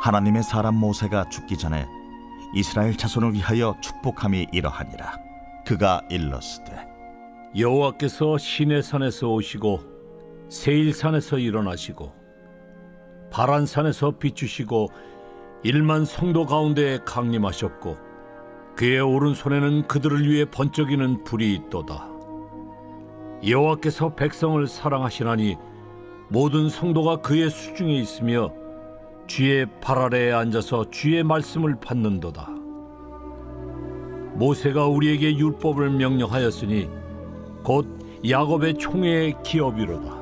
하나님의 사람 모세가 죽기 전에 이스라엘 자손을 위하여 축복함이 이러하니라. 그가 일렀으되 여호와께서 시내산에서 오시고 세일산에서 일어나시고 바란산에서 비추시고 1만 성도 가운데 강림하셨고 그의 오른손에는 그들을 위해 번쩍이는 불이 있도다. 여호와께서 백성을 사랑하시나니 모든 성도가 그의 수중에 있으며 주의 발 아래에 앉아서 주의 말씀을 받는도다. 모세가 우리에게 율법을 명령하였으니 곧 야곱의 총회의 기업이로다.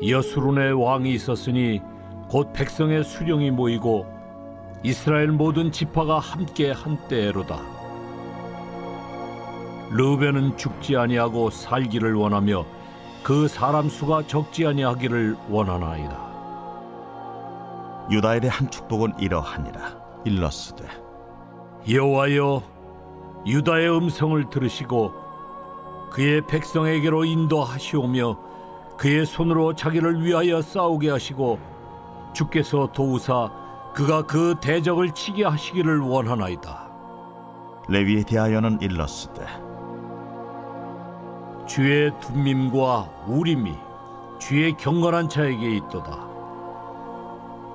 여수론의 왕이 있었으니 곧 백성의 수령이 모이고 이스라엘 모든 지파가 함께 한때로다. 르우벤은 죽지 아니하고 살기를 원하며 그 사람 수가 적지 아니하기를 원하나이다. 유다엘의 한 축복은 이러하니라. 일렀으되 여호와여, 유다의 음성을 들으시고 그의 백성에게로 인도하시오며 그의 손으로 자기를 위하여 싸우게 하시고 주께서 도우사 그가 그 대적을 치게 하시기를 원하나이다. 레위에 대하여는 일렀으되 주의 둠밈과 우림이 주의 경건한 자에게 있도다.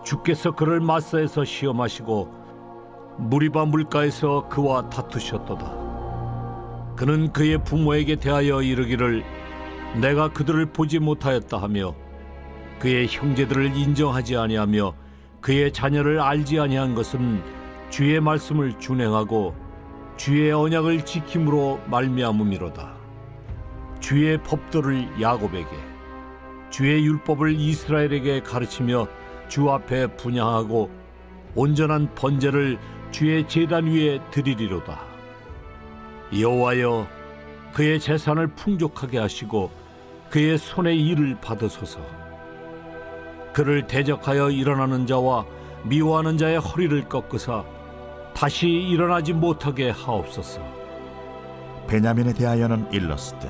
주께서 그를 마사에서 시험하시고 무리바 물가에서 그와 다투셨도다. 그는 그의 부모에게 대하여 이르기를 내가 그들을 보지 못하였다 하며 그의 형제들을 인정하지 아니하며 그의 자녀를 알지 아니한 것은 주의 말씀을 준행하고 주의 언약을 지킴으로 말미암음이로다. 주의 법도를 야곱에게 주의 율법을 이스라엘에게 가르치며 주 앞에 분향하고 온전한 번제를 주의 제단 위에 드리리로다. 여호와여, 그의 재산을 풍족하게 하시고 그의 손의 일을 받으소서. 그를 대적하여 일어나는 자와 미워하는 자의 허리를 꺾으사 다시 일어나지 못하게 하옵소서. 베냐민에 대하여는 일렀으되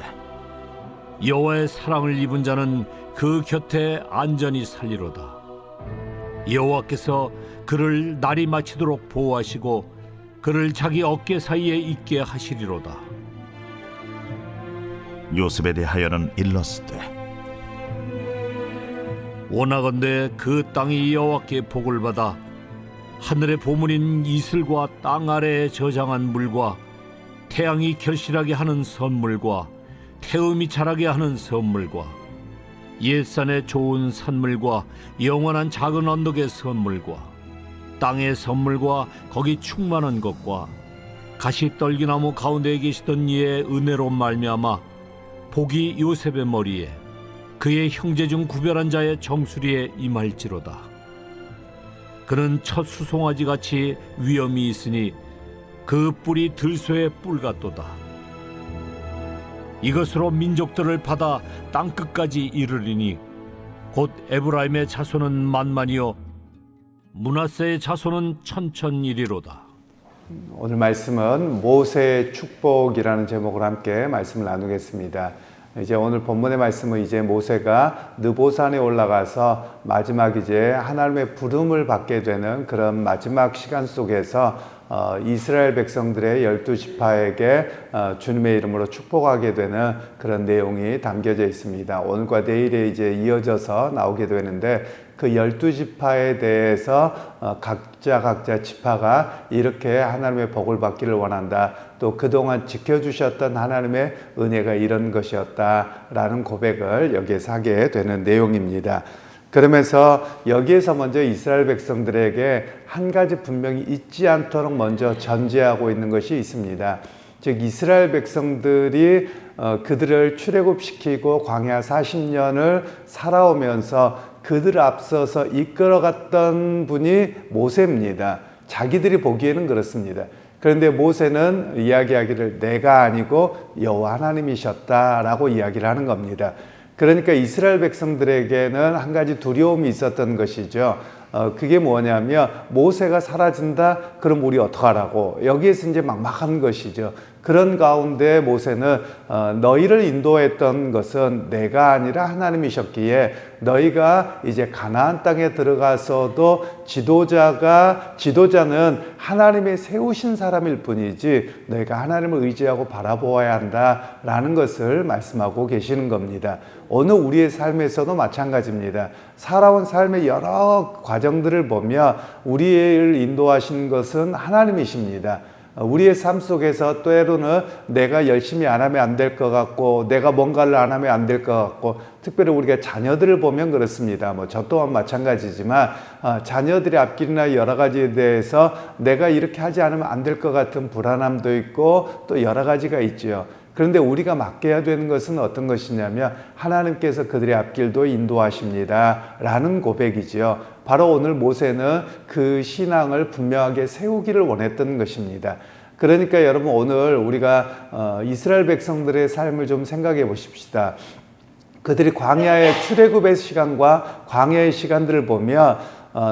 여호와의 사랑을 입은 자는 그 곁에 안전히 살리로다. 여호와께서 그를 날이 마치도록 보호하시고 그를 자기 어깨 사이에 있게 하시리로다. 요셉에 대하여는 일렀으되 원하건대 그 땅이 여호와께 복을 받아 하늘의 보물인 이슬과 땅 아래에 저장한 물과 태양이 결실하게 하는 선물과 태음이 자라게 하는 선물과 옛산의 좋은 산물과 영원한 작은 언덕의 선물과 땅의 선물과 거기 충만한 것과 가시떨기나무 가운데에 계시던 이의 은혜로 말미암아 복이 요셉의 머리에 그의 형제 중 구별한 자의 정수리에 임할지로다. 그는 첫 수송아지 같이 위엄이 있으니 그 뿔이 들소의 뿔 같도다. 이것으로 민족들을 받아 땅 끝까지 이르리니 곧 에브라임의 자손은 만만이요 므낫세의 자손은 천천이리로다. 오늘 말씀은 모세의 축복이라는 제목으로 함께 말씀을 나누겠습니다. 이제 오늘 본문의 말씀은 이제 모세가 느보산에 올라가서 마지막 이제 하나님의 부름을 받게 되는 그런 마지막 시간 속에서 이스라엘 백성들의 12지파에게 주님의 이름으로 축복하게 되는 그런 내용이 담겨져 있습니다. 오늘과 내일에 이제 이어져서 나오게 되는데 그 12지파에 대해서 각자 지파가 이렇게 하나님의 복을 받기를 원한다. 또 그동안 지켜주셨던 하나님의 은혜가 이런 것이었다라는 고백을 여기에서 하게 되는 내용입니다. 그러면서 여기에서 먼저 이스라엘 백성들에게 한 가지 분명히 잊지 않도록 먼저 전제하고 있는 것이 있습니다. 즉 이스라엘 백성들이 그들을 출애굽시키고 광야 40년을 살아오면서 그들을 앞서서 이끌어갔던 분이 모세입니다. 자기들이 보기에는 그렇습니다. 그런데 모세는 이야기하기를 내가 아니고 여호와 하나님이셨다라고 이야기를 하는 겁니다. 그러니까 이스라엘 백성들에게는 한 가지 두려움이 있었던 것이죠. 그게 뭐냐면 모세가 사라진다? 그럼 우리 어떡하라고? 여기에서 이제 막막한 것이죠. 그런 가운데 모세는 너희를 인도했던 것은 내가 아니라 하나님이셨기에 너희가 이제 가나안 땅에 들어가서도 지도자는 하나님의 세우신 사람일 뿐이지 너희가 하나님을 의지하고 바라보아야 한다라는 것을 말씀하고 계시는 겁니다. 오늘 우리의 삶에서도 마찬가지입니다. 살아온 삶의 여러 과정들을 보며 우리를 인도하신 것은 하나님이십니다. 우리의 삶 속에서 때로는 내가 열심히 안 하면 안 될 것 같고 내가 뭔가를 안 하면 안 될 것 같고 특별히 우리가 자녀들을 보면 그렇습니다. 저 또한 마찬가지지만 자녀들의 앞길이나 여러 가지에 대해서 내가 이렇게 하지 않으면 안 될 것 같은 불안함도 있고 또 여러 가지가 있죠. 그런데 우리가 맡겨야 되는 것은 어떤 것이냐면 하나님께서 그들의 앞길도 인도하십니다 라는 고백이지요. 바로 오늘 모세는 그 신앙을 분명하게 세우기를 원했던 것입니다. 그러니까 여러분 오늘 우리가 이스라엘 백성들의 삶을 좀 생각해 보십시다. 그들이 광야의 출애굽의 시간과 광야의 시간들을 보면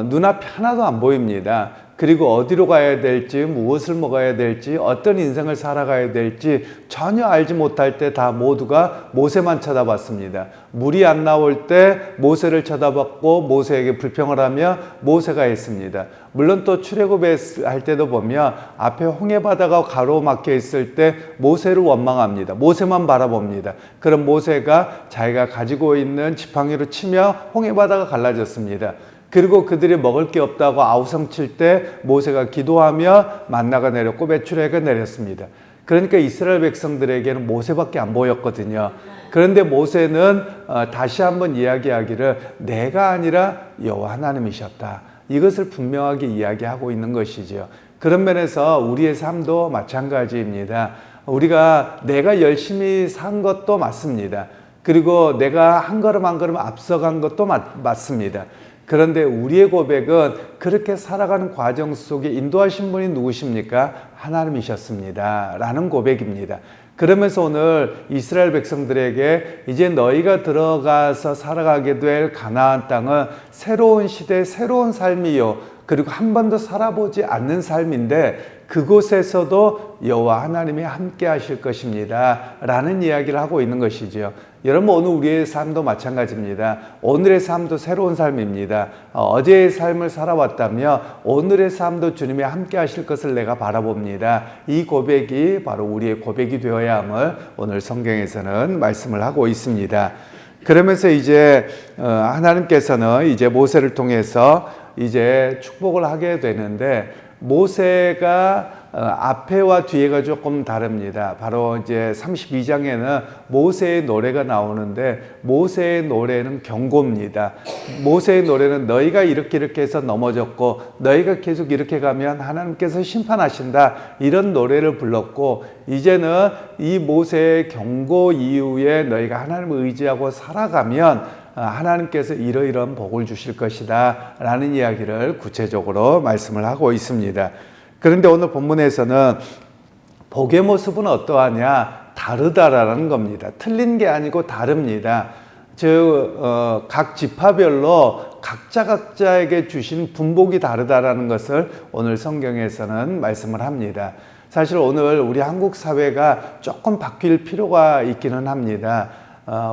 눈앞이 하나도 안 보입니다. 그리고 어디로 가야 될지, 무엇을 먹어야 될지, 어떤 인생을 살아가야 될지 전혀 알지 못할 때 다 모두가 모세만 쳐다봤습니다. 물이 안 나올 때 모세를 쳐다봤고 모세에게 불평을 하며 모세가 했습니다. 물론 또 출애굽할 때도 보면 앞에 홍해바다가 가로막혀 있을 때 모세를 원망합니다. 모세만 바라봅니다. 그럼 모세가 자기가 가지고 있는 지팡이로 치며 홍해바다가 갈라졌습니다. 그리고 그들이 먹을 게 없다고 아우성 칠 때 모세가 기도하며 만나가 내렸고 메추라기가 내렸습니다. 그러니까 이스라엘 백성들에게는 모세밖에 안 보였거든요. 그런데 모세는 다시 한번 이야기하기를 내가 아니라 여호와 하나님이셨다. 이것을 분명하게 이야기하고 있는 것이죠. 그런 면에서 우리의 삶도 마찬가지입니다. 우리가 내가 열심히 산 것도 맞습니다. 그리고 내가 한 걸음 한 걸음 앞서간 것도 맞습니다. 그런데 우리의 고백은 그렇게 살아가는 과정 속에 인도하신 분이 누구십니까? 하나님이셨습니다 라는 고백입니다. 그러면서 오늘 이스라엘 백성들에게 이제 너희가 들어가서 살아가게 될 가나안 땅은 새로운 시대, 새로운 삶이요. 그리고 한 번도 살아보지 않는 삶인데 그곳에서도 여호와 하나님이 함께 하실 것입니다 라는 이야기를 하고 있는 것이죠. 여러분 오늘 우리의 삶도 마찬가지입니다. 오늘의 삶도 새로운 삶입니다. 어제의 삶을 살아왔다며 오늘의 삶도 주님이 함께 하실 것을 내가 바라봅니다. 이 고백이 바로 우리의 고백이 되어야 함을 오늘 성경에서는 말씀을 하고 있습니다. 그러면서 이제 하나님께서는 이제 모세를 통해서 이제 축복을 하게 되는데 모세가 앞에와 뒤에가 조금 다릅니다. 바로 이제 32장에는 모세의 노래가 나오는데 모세의 노래는 경고입니다. 모세의 노래는 너희가 이렇게 해서 넘어졌고 너희가 계속 이렇게 가면 하나님께서 심판하신다 이런 노래를 불렀고 이제는 이 모세의 경고 이후에 너희가 하나님을 의지하고 살아가면 하나님께서 이러이러한 복을 주실 것이다 라는 이야기를 구체적으로 말씀을 하고 있습니다. 그런데 오늘 본문에서는 복의 모습은 어떠하냐? 다르다라는 겁니다. 틀린 게 아니고 다릅니다. 각 지파별로 각자에게 주신 분복이 다르다라는 것을 오늘 성경에서는 말씀을 합니다. 사실 오늘 우리 한국 사회가 조금 바뀔 필요가 있기는 합니다.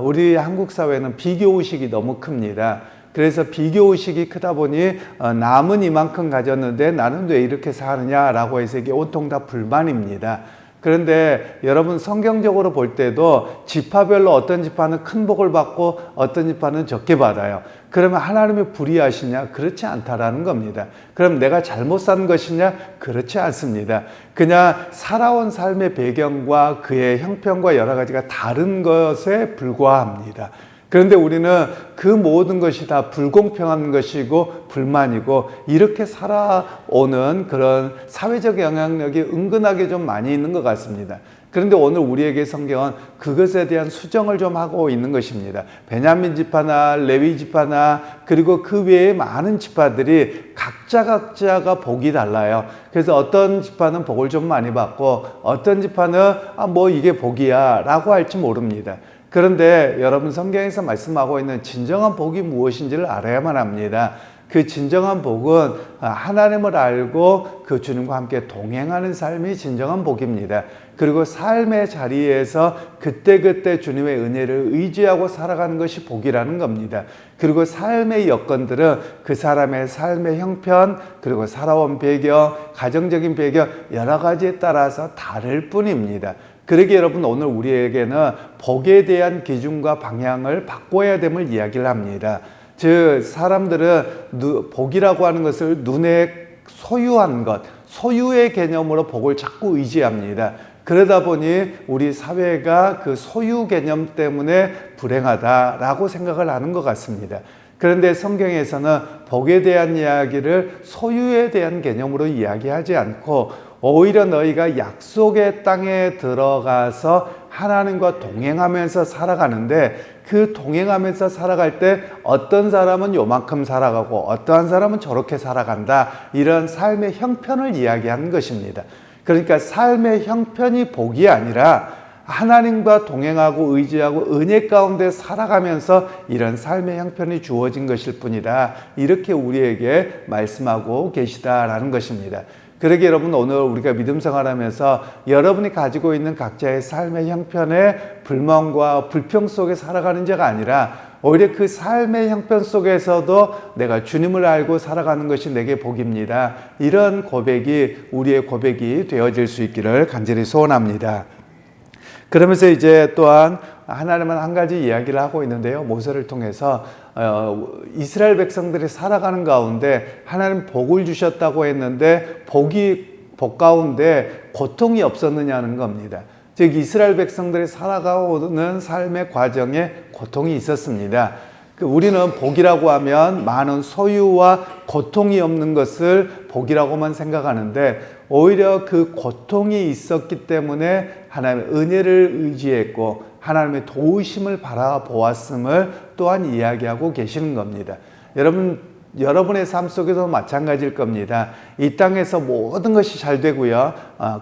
우리 한국 사회는 비교의식이 너무 큽니다. 그래서 비교의식이 크다 보니 남은 이만큼 가졌는데 나는 왜 이렇게 사느냐라고 해서 이게 온통 다 불만입니다. 그런데 여러분 성경적으로 볼 때도 지파별로 어떤 지파는 큰 복을 받고 어떤 지파는 적게 받아요. 그러면 하나님이 불의하시냐? 그렇지 않다라는 겁니다. 그럼 내가 잘못 산 것이냐? 그렇지 않습니다. 그냥 살아온 삶의 배경과 그의 형편과 여러 가지가 다른 것에 불과합니다. 그런데 우리는 그 모든 것이 다 불공평한 것이고 불만이고 이렇게 살아오는 그런 사회적 영향력이 은근하게 좀 많이 있는 것 같습니다. 그런데 오늘 우리에게 성경은 그것에 대한 수정을 좀 하고 있는 것입니다. 베냐민 지파나 레위 지파나 그리고 그 외에 많은 지파들이 각자가 복이 달라요. 그래서 어떤 지파는 복을 좀 많이 받고 어떤 지파는 뭐 이게 복이야 라고 할지 모릅니다. 그런데 여러분 성경에서 말씀하고 있는 진정한 복이 무엇인지를 알아야만 합니다. 그 진정한 복은 하나님을 알고 그 주님과 함께 동행하는 삶이 진정한 복입니다. 그리고 삶의 자리에서 그때그때 주님의 은혜를 의지하고 살아가는 것이 복이라는 겁니다. 그리고 삶의 여건들은 그 사람의 삶의 형편, 그리고 살아온 배경, 가정적인 배경 여러 가지에 따라서 다를 뿐입니다. 그러기에 여러분, 오늘 우리에게는 복에 대한 기준과 방향을 바꿔야 됨을 이야기를 합니다. 즉, 사람들은 복이라고 하는 것을 눈에 소유한 것, 소유의 개념으로 복을 자꾸 의지합니다. 그러다 보니 우리 사회가 그 소유 개념 때문에 불행하다라고 생각을 하는 것 같습니다. 그런데 성경에서는 복에 대한 이야기를 소유에 대한 개념으로 이야기하지 않고 오히려 너희가 약속의 땅에 들어가서 하나님과 동행하면서 살아가는데, 그 동행하면서 살아갈 때 어떤 사람은 요만큼 살아가고 어떠한 사람은 저렇게 살아간다, 이런 삶의 형편을 이야기하는 것입니다. 그러니까 삶의 형편이 복이 아니라 하나님과 동행하고 의지하고 은혜 가운데 살아가면서 이런 삶의 형편이 주어진 것일 뿐이다, 이렇게 우리에게 말씀하고 계시다라는 것입니다. 그러기에 여러분, 오늘 우리가 믿음 생활하면서 여러분이 가지고 있는 각자의 삶의 형편에 불만과 불평 속에 살아가는 자가 아니라 오히려 그 삶의 형편 속에서도 내가 주님을 알고 살아가는 것이 내게 복입니다, 이런 고백이 우리의 고백이 되어질 수 있기를 간절히 소원합니다. 그러면서 이제 또한 하나님은 한 가지 이야기를 하고 있는데요. 모세를 통해서 이스라엘 백성들이 살아가는 가운데 하나님 복을 주셨다고 했는데 복 가운데 고통이 없었느냐는 겁니다. 즉, 이스라엘 백성들이 살아가는 삶의 과정에 고통이 있었습니다. 우리는 복이라고 하면 많은 소유와 고통이 없는 것을 복이라고만 생각하는데, 오히려 그 고통이 있었기 때문에 하나님의 은혜를 의지했고 하나님의 도우심을 바라보았음을 또한 이야기하고 계시는 겁니다. 여러분의 삶 속에도 마찬가지일 겁니다. 이 땅에서 모든 것이 잘 되고요,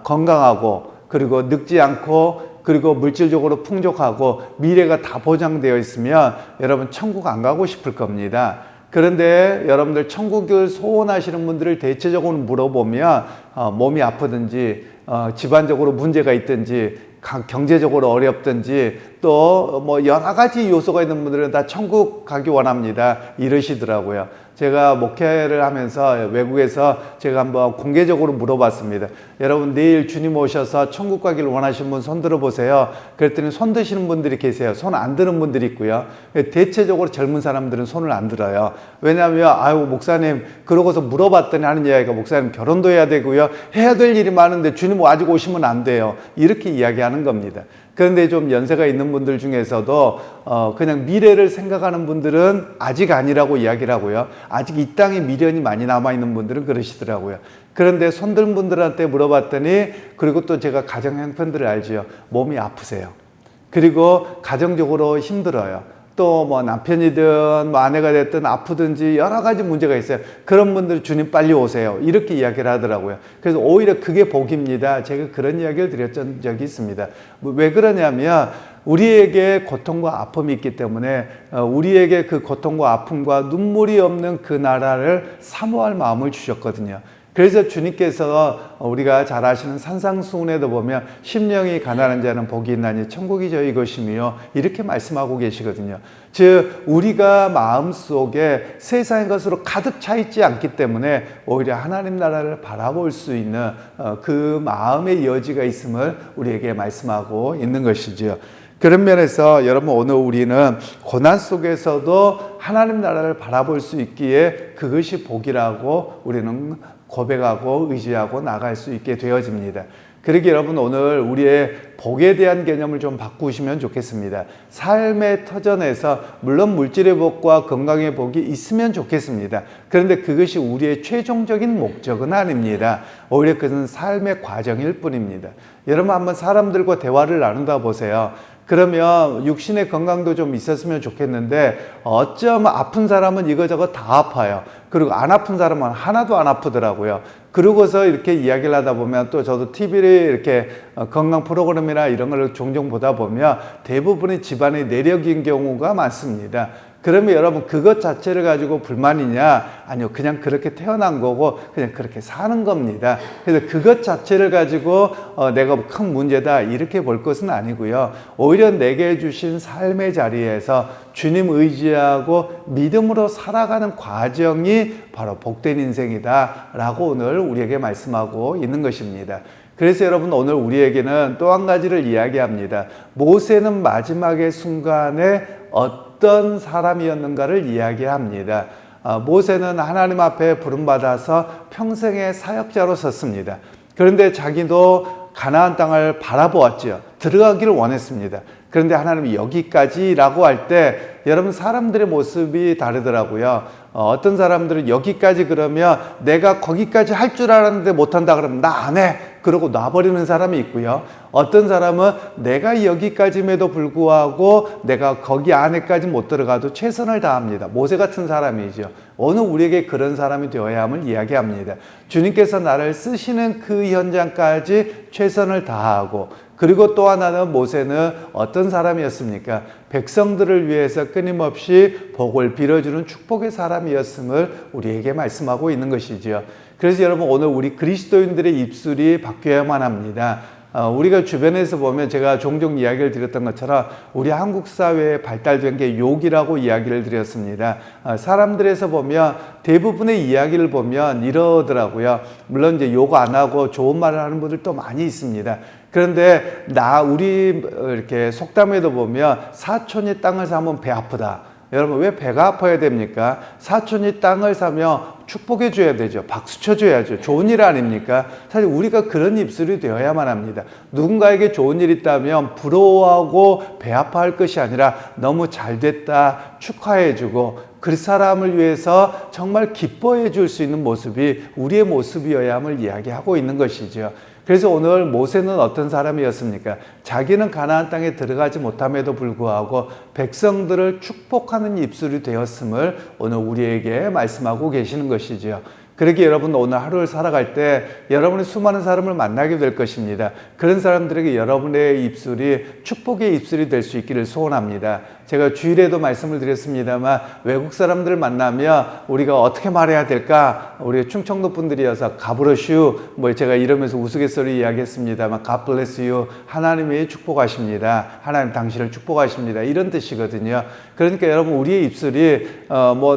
건강하고, 그리고 늙지 않고, 그리고 물질적으로 풍족하고 미래가 다 보장되어 있으면 여러분 천국 안 가고 싶을 겁니다. 그런데 여러분들 천국을 소원하시는 분들을 대체적으로 물어보면 몸이 아프든지 집안적으로 문제가 있든지 경제적으로 어렵든지 또 뭐 여러 가지 요소가 있는 분들은 다 천국 가기 원합니다, 이러시더라고요. 제가 목회를 하면서 외국에서 제가 한번 공개적으로 물어봤습니다. 여러분, 내일 주님 오셔서 천국 가기를 원하시는 분 손 들어보세요. 그랬더니 손 드시는 분들이 계세요. 손 안 드는 분들이 있고요. 대체적으로 젊은 사람들은 손을 안 들어요. 왜냐하면 아유 목사님, 그러고서 물어봤더니 하는 이야기가, 목사님 결혼도 해야 되고요, 해야 될 일이 많은데 주님 아직 오시면 안 돼요, 이렇게 이야기하는 겁니다. 그런데 좀 연세가 있는 분들 중에서도 그냥 미래를 생각하는 분들은 아직 아니라고 이야기를 하고요, 아직 이 땅에 미련이 많이 남아있는 분들은 그러시더라고요. 그런데 손든 분들한테 물어봤더니, 그리고 또 제가 가정 형편들을 알지요. 몸이 아프세요. 그리고 가정적으로 힘들어요. 또 뭐 남편이든 뭐 아내가 됐든 아프든지 여러 가지 문제가 있어요. 그런 분들 주님 빨리 오세요, 이렇게 이야기를 하더라고요. 그래서 오히려 그게 복입니다. 제가 그런 이야기를 드렸던 적이 있습니다. 왜 그러냐면 우리에게 고통과 아픔이 있기 때문에 우리에게 그 고통과 아픔과 눈물이 없는 그 나라를 사모할 마음을 주셨거든요. 그래서 주님께서 우리가 잘 아시는 산상수훈에도 보면 심령이 가난한 자는 복이 있나니 천국이 저희 것이며, 이렇게 말씀하고 계시거든요. 즉, 우리가 마음속에 세상의 것으로 가득 차 있지 않기 때문에 오히려 하나님 나라를 바라볼 수 있는 그 마음의 여지가 있음을 우리에게 말씀하고 있는 것이지요. 그런 면에서 여러분, 오늘 우리는 고난 속에서도 하나님 나라를 바라볼 수 있기에 그것이 복이라고 우리는 고백하고 의지하고 나갈 수 있게 되어집니다. 그러기에 여러분, 오늘 우리의 복에 대한 개념을 좀 바꾸시면 좋겠습니다. 삶의 터전에서 물론 물질의 복과 건강의 복이 있으면 좋겠습니다. 그런데 그것이 우리의 최종적인 목적은 아닙니다. 오히려 그것은 삶의 과정일 뿐입니다. 여러분, 한번 사람들과 대화를 나누다 보세요. 그러면 육신의 건강도 좀 있었으면 좋겠는데 어쩌면 아픈 사람은 이거저거 다 아파요. 그리고 안 아픈 사람은 하나도 안 아프더라고요. 그러고서 이렇게 이야기를 하다 보면 또 저도 TV를 이렇게 건강 프로그램이나 이런 걸 종종 보다 보면 대부분의 집안의 내력인 경우가 많습니다. 그러면 여러분 그것 자체를 가지고 불만이냐? 아니요. 그냥 그렇게 태어난 거고 그냥 그렇게 사는 겁니다. 그래서 그것 자체를 가지고 내가 큰 문제다 이렇게 볼 것은 아니고요. 오히려 내게 주신 삶의 자리에서 주님 의지하고 믿음으로 살아가는 과정이 바로 복된 인생이다 라고 오늘 우리에게 말씀하고 있는 것입니다. 그래서 여러분 오늘 우리에게는 또 한 가지를 이야기합니다. 모세는 마지막의 순간에 어떤 사람이었는가를 이야기합니다. 모세는 하나님 앞에 부름받아서 평생의 사역자로 섰습니다. 그런데 자기도 가나안 땅을 바라보았죠. 들어가기를 원했습니다. 그런데 하나님이 여기까지라고 할 때 여러분 사람들의 모습이 다르더라고요. 어떤 사람들은 여기까지 그러면 내가 거기까지 할 줄 알았는데 못한다 그러면 나 안 해. 그러고 놔버리는 사람이 있고요. 어떤 사람은 내가 여기까지임에도 불구하고 내가 거기 안에까지 못 들어가도 최선을 다합니다. 모세 같은 사람이죠. 오늘 우리에게 그런 사람이 되어야 함을 이야기합니다. 주님께서 나를 쓰시는 그 현장까지 최선을 다하고 그리고 또 하나는 모세는 어떤 사람이었습니까? 백성들을 위해서 끊임없이 복을 빌어주는 축복의 사람이었음을 우리에게 말씀하고 있는 것이죠. 그래서 여러분 오늘 우리 그리스도인들의 입술이 바뀌어야만 합니다. 우리가 주변에서 보면 제가 종종 이야기를 드렸던 것처럼 우리 한국 사회에 발달된 게 욕이라고 이야기를 드렸습니다. 사람들에서 보면 대부분의 이야기를 보면 이러더라고요. 물론 이제 욕 안 하고 좋은 말을 하는 분들도 많이 있습니다. 그런데 우리 이렇게 속담에도 보면 사촌이 땅을 사면 배 아프다. 여러분 왜 배가 아파야 됩니까? 사촌이 땅을 사면 축복해 줘야 되죠. 박수 쳐 줘야죠. 좋은 일 아닙니까? 사실 우리가 그런 입술이 되어야만 합니다. 누군가에게 좋은 일 있다면 부러워하고 배 아파할 것이 아니라 너무 잘 됐다 축하해 주고 그 사람을 위해서 정말 기뻐해 줄 수 있는 모습이 우리의 모습이어야 함을 이야기하고 있는 것이죠. 그래서 오늘 모세는 어떤 사람이었습니까? 자기는 가나안 땅에 들어가지 못함에도 불구하고 백성들을 축복하는 입술이 되었음을 오늘 우리에게 말씀하고 계시는 것이죠. 그러기에 여러분 오늘 하루를 살아갈 때 여러분이 수많은 사람을 만나게 될 것입니다. 그런 사람들에게 여러분의 입술이 축복의 입술이 될 수 있기를 소원합니다. 제가 주일에도 말씀을 드렸습니다만 외국 사람들을 만나면 우리가 어떻게 말해야 될까? 우리 충청도 분들이어서 가브러슈 제가 이러면서 우스갯소리 이야기했습니다만 God bless you. 하나님이 축복하십니다. 하나님 당신을 축복하십니다. 이런 뜻이거든요. 그러니까 여러분 우리의 입술이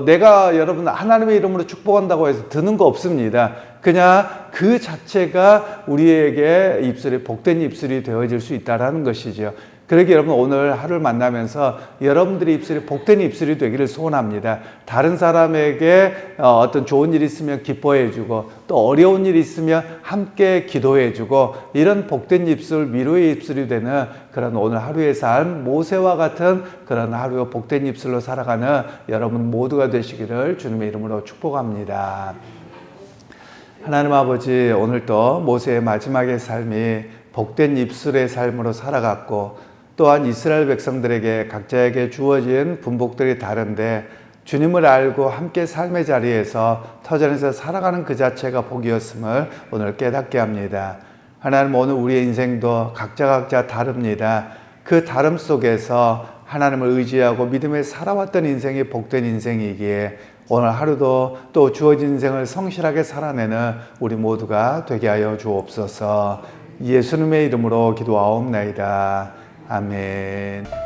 내가 여러분 하나님의 이름으로 축복한다고 해서 드는 거 없습니다. 그냥 그 자체가 우리에게 입술이 복된 입술이 되어질 수 있다는 것이죠. 그러기에 여러분 오늘 하루를 만나면서 여러분들의 입술이 복된 입술이 되기를 소원합니다. 다른 사람에게 어떤 좋은 일이 있으면 기뻐해 주고 또 어려운 일이 있으면 함께 기도해 주고 이런 복된 입술, 위로의 입술이 되는 그런 오늘 하루의 삶, 모세와 같은 그런 하루의 복된 입술로 살아가는 여러분 모두가 되시기를 주님의 이름으로 축복합니다. 하나님 아버지, 오늘도 모세의 마지막의 삶이 복된 입술의 삶으로 살아갔고 또한 이스라엘 백성들에게 각자에게 주어진 분복들이 다른데 주님을 알고 함께 삶의 자리에서 터전에서 살아가는 그 자체가 복이었음을 오늘 깨닫게 합니다. 하나님, 오늘 우리의 인생도 각자 다릅니다. 그 다름 속에서 하나님을 의지하고 믿음에 살아왔던 인생이 복된 인생이기에 오늘 하루도 또 주어진 인생을 성실하게 살아내는 우리 모두가 되게 하여 주옵소서. 예수님의 이름으로 기도하옵나이다. 아멘.